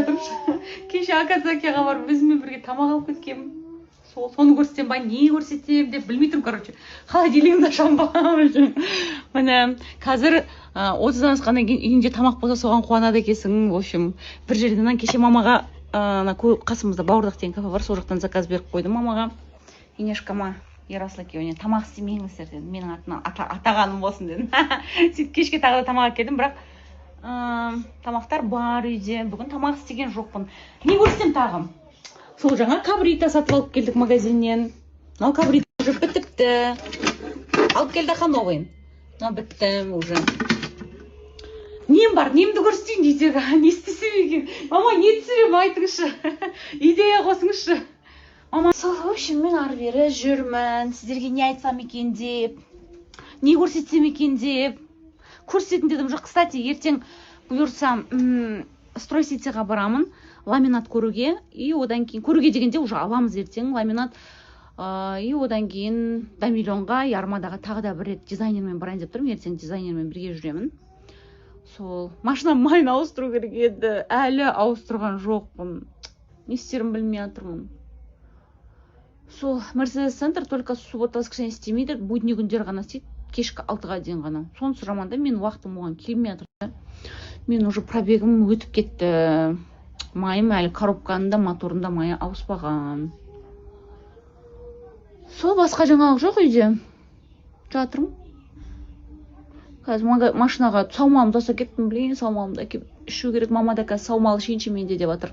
жатырмын. Кеше Акадзакиға барып өзімен бірге тамақ алып кеткенмін. Соны көрсетсем ба, не көрсетем деп білмей тұрмын, короче. Холодильнигімді ашамын ба. Міне, қазір 30-дан асқаннан кейін үйінде тамақ болса соған қуанады екенсің. В общем, бір жерден кеше мамаға қасымызда Бауырдақ деген кафе бар, сол жақтан заказ беріп қойдым мамаға. Инешкама Ярослав екеуіне тамақ істемеңіздер дедім, менің атымнан атағаным болсын дедім. Сөйтіп кешке тағы да тамақ әкелдім, бірақ тамақтар бар үйде. Бүгін тамақ істеген жоқпын. Не көрсем тағы? Сол жаңа кабрита сатып алып келдік магазиннен. Мынау кабрита уже бітіпті. Алып келді новыйын. Мынау бітті уже. Нем бар, немді көрсетейін дейдегі. Не істесем екен? Мама, не түсірем, айтыңызшы. Идея қосыңызшы. Мама, сол, в общем, мен ары бері жүрмін. Сіздерге не айтсам екен деп, не көрсетсем екен деп. Көрсететін дедім жоқ. Кстати, ертең бұйырсам стройсетиға барамын. Ламинат көруге, и одан кейін көруге дегенде уже аламыз ертең ламинат, и одан кейін Дамиллионға, Ярмадаға тағы да бір рет дизайнермен барайын деп тұрмын. Ертең дизайнермен бірге жүремін. Сол, машина майын ауыстыру керек еді. Әлі ауыстырған жоқпын. Не істерім білмей жатырмын. Сол, Mercedes Center только суббота воскресенье істемейді, будний күндер ғана істейді, кешкі 6-ға дейін ғана. Сонысы жаманда мен уақытым оған келмей жатыр. Мен уже пробегім өтіп кетті. Майым әлі коробканында, моторында майы ауыспаған. Сол, басқа жаңалық жоқ үйде. Жатырмын. Қазір машинаға саумалымды тастап кеттім, блин, саумалымды әкеп ішу керек. Мама да қазір саумалы ішейінші менде деп жатыр.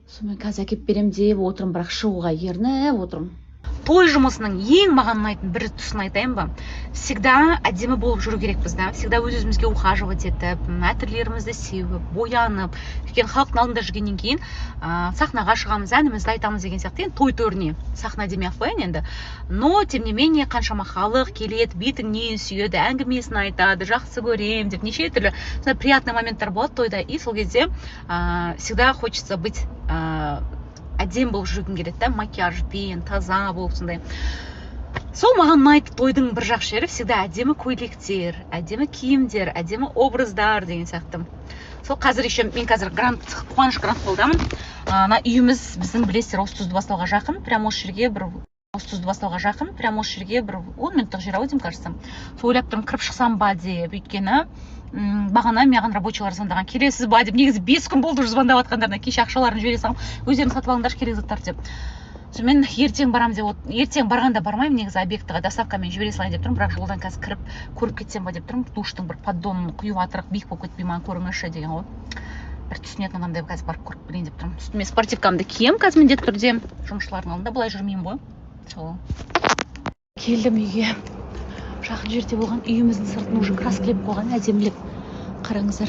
Сонымен қазір әкеп берем деп отырмын, бірақ шығуға ерініп отырмын. Той жұмысының ең маған ұнайтын бір тұсын айтайын ба? Всегда әдемі болып жүру керекпіз, да? Всегда өз-өзімізге ухаживать етіп, әтірлерімізді сеуіп, боянып, өйткені халықтың алдында жүргеннен кейін сахнаға шығамыз, әнімізді айтамыз деген сияқты. Енді той төріне сахна демей ақ қояйын енді. Но тем не менее қаншама халық келеді, бетіңнен сүйеді, әңгімесін айтады, жақсы көрем деп, неше түрлі приятный моменттар болады тойда, и сол кезде всегда хочется быть әдем болып жүргім келеді, да, макияжбен, таза болып сондай. Сол маған ұнайды тойдың бір жақсы жері, всегда әдемі көйлектер, әдемі киімдер, әдемі образдар деген сияқты. Сол қазір еще мен қазір Қуаныш грант қолдамын. Ана үйіміз біздің білесіздер осы тұзды бастауға жақын, прямо осы жерге бір 10 минуттық жер ау деймін, кажется. Сол ойлап тұрмын, кіріп шықсам ба деп, өйткені бағана маған рабочийлар звондаған, келесіз ба деп, негізі 5 күн болды звондап жатқандарына, кеше ақшаларын жібере салам, өздерің сатып алыңдаршы керек заттар деп. Мен ертең барам деп, ертең барғанда бармаймын, негізі объектіға доставкамен жібере салайын деп тұрмын, бірақ жолдан қазір кіріп көріп кетсем ба деп тұрмын, душтың бір поддонын құйып атырық, биік болып кетпей маған көріңізші деген ғой. Бір түсінетін адамдай қазір барып көріп білейін деп тұрмын. Үстіме спортивкамды кием қазір міндетті түрде, жұмысшылардың алдында былай жүрмеймін ғой. Сол. Келдім үйге. Жақын жерде болған, үйіміздің сыртын уже краскілеп қойған, әдемілеп. Қараңыздар,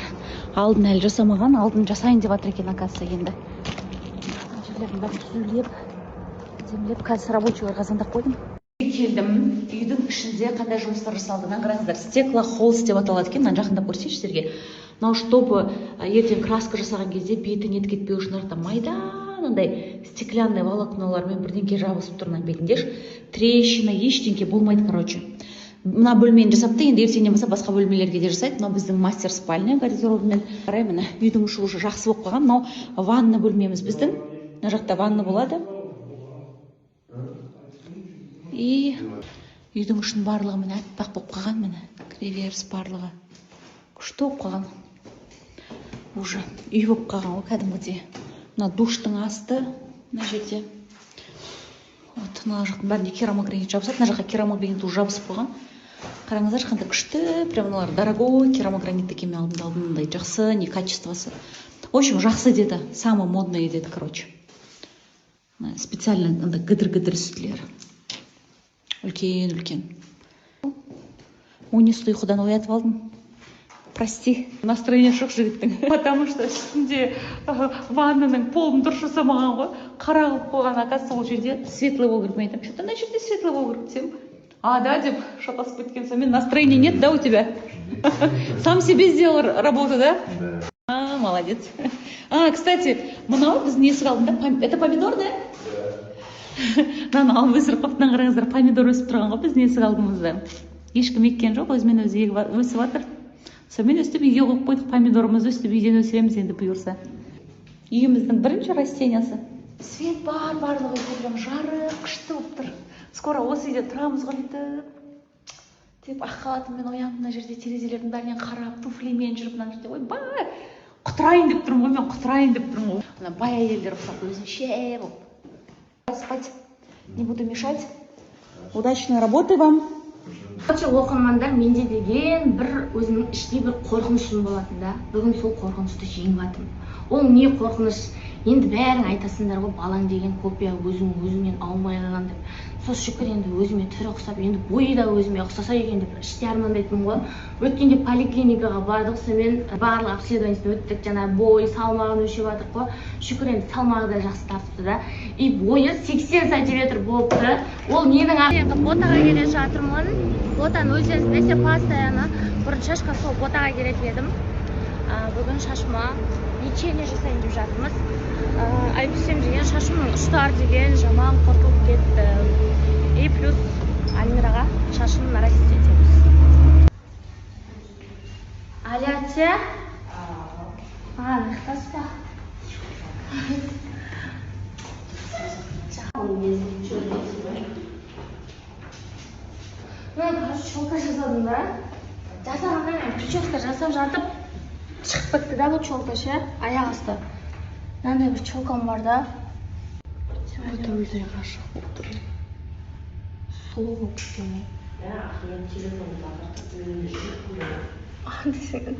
алдын әлі жасамаған, алдын жасайын деп жатыр екен, оказывается, енді. Жерлерін бәрін түзулеп, әдемілеп, қазір рабочийларға звондап қойдым. Келдім, үйдің ішінде қандай жұмыстар жасалды, қараңыздар, стеклохолст деп аталады екен, жақындап көрсетейінші сіздерге. Мынау чтобы ертең краска жасаған кезде беті нет кетпеу үшін арқта майдандай стеклянный волокналармен бірдеңке жабысып тұрған бетінде трещина, ештеңке болмайды, короче. Мына бөлмені жасапты, енді ертеңнен бастап басқа бөлмелерге де жасайды. Мынау біздің мастер спальня гардеробымен. Қарай, міне үйдің іші уже жақсы болып қалған. Мынау ванна бөлмеміз біздің. Мына жақта ванна болады. И үйдің ішін барлығы міне аппақ болып қалған, міне креверс барлығы. Күшті болып қалған. Уже үй болып қалған ғой кәдімгідей. Мына душтың асты мына жерде. Вот, мына жақтың бәрінде керамогранит жабысады. Мына жаққа керамогранит уже жабысып қойған. Қараңыздар, қандай күшті, прям мыналар дорогой керамогранит екен, мен алдымдай жақсы, не качествосы. В общем, жақсы деді, самый модный деді, короче. Специально гыдыр-гыдыр үстілер. Үлкен. Унисты ұйқыдан оятып алдым. Прости, настроение жоқ жігіттің. Потому что үстінде ваннаның полын дұрыс жасамаған ғой. Қара қылып қойған, оказывается, ол жерде светлый болу керек. Мен айтамын, что-то на жерде светлый болу керек десем. А, да, деп шатасып кеткен соң, настроения нет, да, у тебя? Сам себе сделал работу, да? Да. А, молодец. А, кстати, мынау біздің есік алдында, это помидор, да? Да. Мынау өсіріп қаптан помидор өсіп тұрған ғой біздің есік алдымызда. Ешкім еккен жоқ, өзімен өзі өсіп жатыр. сонымен өстіп үйге қойып қойдық помидорымызды, өстіп үйден өсіреміз енді бұйырса. Үйіміздің бірінші растениясы. Свет бар, барлығы прям жарық, күшті болып тұр. Скоро осы үйде тұрамыз ғой деп ақ халатыммен оянып мына жерде терезелердің бәрінен қарап, туфлимен жүріп мына жерде ойбай құтырайын деп тұрмын ғой, мен құтырайын деп тұрмын ғой. Ана бай әйелдер ұқсап өзінше болып. Спать, не буду мешать. Удачной работы вам. Оқырмандар, менде деген бір өзімнің іштей бір қорқынышым болатын да. Бүгін сол қорқынышты жеңіп атым. Ол не қорқыныш? Енді бәрің айтасыңдар ғой, балаң деген копия, өзіңнен аумай қалған деп. Сол шүкір, енді өзіме түрі ұқсап, енді бойы да өзіме ұқсаса екен деп іште армандайтынмын ғой. Өткенде поликлиникаға бардық, сонымен барлық обследованиеден өттік, жаңа бой, салмағын өлшеп жатырмық қой. Шүкір, енді салмағы да жақсы тартыпты да. И бойы 80 сантиметр болыпты. Ол менің артымда ботаға келе жатырмын. Ботаны өздеріңіз білесіздер, постоянно бұрын шашқа сол ботаға келетін едім. Бүгін шашыма лечение жасайын деп жатырмыз. Әйтпесем деген шашымның ұштар деген жаман құртылып кетті. И плюс Альмираға шашын нарастить етеміз. Аляте? Нықтаспа. Мен қазір челка жасадым да. Жасағаннан прическа жасап жатып шығып кетті да бұл челка ше, аяқ асты. Мынандай бір челкам бар да. Өте өзіне ғашық болып тұр. Сұлу болып кеткен. Ақырын телефонды бағыртып өзіне жүріп көреді. Десең.